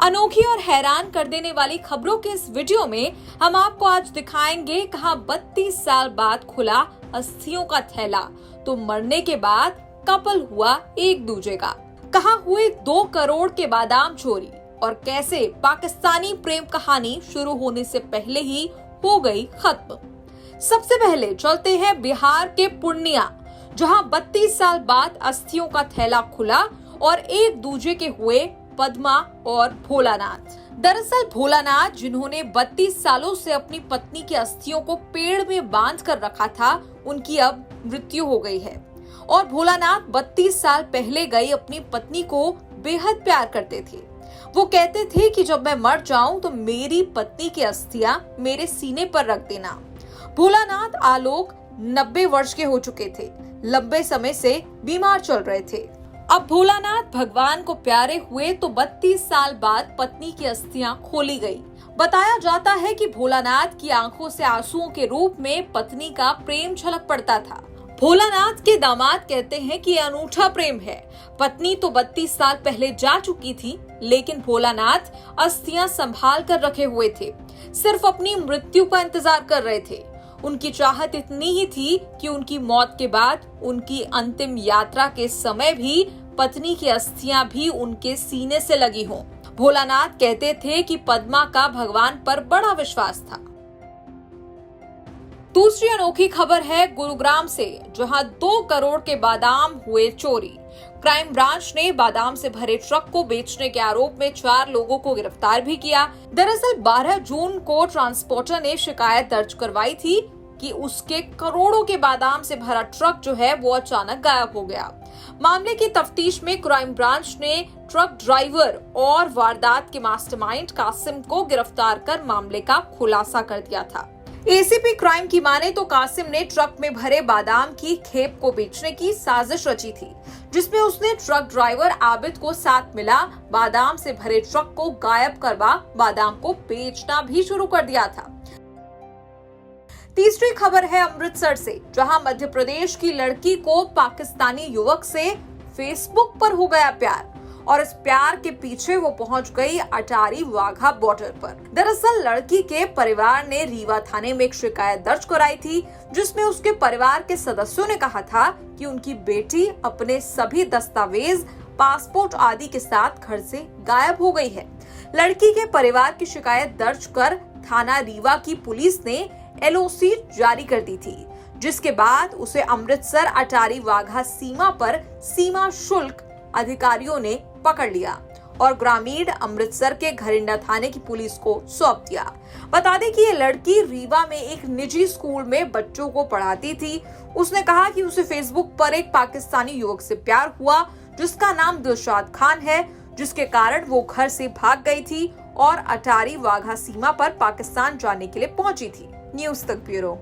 अनोखी और हैरान कर देने वाली खबरों के इस वीडियो में हम आपको आज दिखाएंगे कहां 32 साल बाद खुला अस्थियों का थैला, तो मरने के बाद कपल हुआ एक दूजे का। कहां हुई 2 करोड़ के बादाम चोरी और कैसे पाकिस्तानी प्रेम कहानी शुरू होने से पहले ही हो गई खत्म। सबसे पहले चलते हैं बिहार के पूर्णिया, जहां 32 साल बाद अस्थियों का थैला खुला और एक दूजे के हुए पद्मा और भोलानाथ। दरअसल भोलानाथ, जिन्होंने 32 सालों से अपनी पत्नी की अस्थियों को पेड़ में बांध कर रखा था, उनकी अब मृत्यु हो गई है। और भोलानाथ 32 साल पहले गई अपनी पत्नी को बेहद प्यार करते थे। वो कहते थे कि जब मैं मर जाऊं तो मेरी पत्नी की अस्थियां मेरे सीने पर रख देना। भोलानाथ आलोक 90 वर्ष के हो चुके थे, लंबे समय से बीमार चल रहे थे। अब भोलानाथ भगवान को प्यारे हुए तो 32 साल बाद पत्नी की अस्थियां खोली गई। बताया जाता है कि भोलानाथ की आंखों से आंसुओं के रूप में पत्नी का प्रेम झलक पड़ता था। भोलानाथ के दामाद कहते हैं कि यह अनूठा प्रेम है। पत्नी तो 32 साल पहले जा चुकी थी, लेकिन भोलानाथ अस्थियां संभाल कर रखे हुए थे, सिर्फ अपनी मृत्यु का इंतजार कर रहे थे। उनकी चाहत इतनी ही थी कि उनकी मौत के बाद उनकी अंतिम यात्रा के समय भी पत्नी की अस्थियां भी उनके सीने से लगी हों। भोलानाथ कहते थे कि पद्मा का भगवान पर बड़ा विश्वास था। दूसरी अनोखी खबर है गुरुग्राम से, जहां 2 करोड़ के बादाम हुए चोरी। क्राइम ब्रांच ने बादाम से भरे ट्रक को बेचने के आरोप में 4 लोगों को गिरफ्तार भी किया। दरअसल 12 जून को ट्रांसपोर्टर ने शिकायत दर्ज करवाई थी कि उसके करोड़ों के बादाम से भरा ट्रक जो है वो अचानक गायब हो गया। मामले की तफ्तीश में क्राइम ब्रांच ने ट्रक ड्राइवर और वारदात के मास्टरमाइंड कासिम को गिरफ्तार कर मामले का खुलासा कर दिया था। एसीपी क्राइम की माने तो कासिम ने ट्रक में भरे बादाम की खेप को बेचने की साजिश रची थी, जिसमें उसने ट्रक ड्राइवर आबिद को साथ मिला बादाम से भरे ट्रक को गायब करवा बादाम को बेचना भी शुरू कर दिया था। तीसरी खबर है अमृतसर से, जहां मध्य प्रदेश की लड़की को पाकिस्तानी युवक से फेसबुक पर हो गया प्यार और इस प्यार के पीछे वो पहुंच गई अटारी वाघा बॉर्डर पर। दरअसल लड़की के परिवार ने रीवा थाने में एक शिकायत दर्ज कराई थी, जिसमें उसके परिवार के सदस्यों ने कहा था कि उनकी बेटी अपने सभी दस्तावेज, पासपोर्ट आदि के साथ घर से गायब हो गई है। लड़की के परिवार की शिकायत दर्ज कर थाना रीवा की पुलिस ने LOC जारी कर दी थी, जिसके बाद उसे अमृतसर अटारी वाघा सीमा पर सीमा शुल्क अधिकारियों ने पकड़ लिया और ग्रामीण अमृतसर के घरिंडा थाने की पुलिस को सौंप दिया। बता दें कि ये लड़की रीवा में एक निजी स्कूल में बच्चों को पढ़ाती थी। उसने कहा कि उसे फेसबुक पर एक पाकिस्तानी युवक से प्यार हुआ, जिसका नाम दिलशाद खान है, जिसके कारण वो घर से भाग गई थी और अटारी वाघा सीमा पर पाकिस्तान जाने के लिए पहुंची थी। न्यूज़ तक ब्यूरो।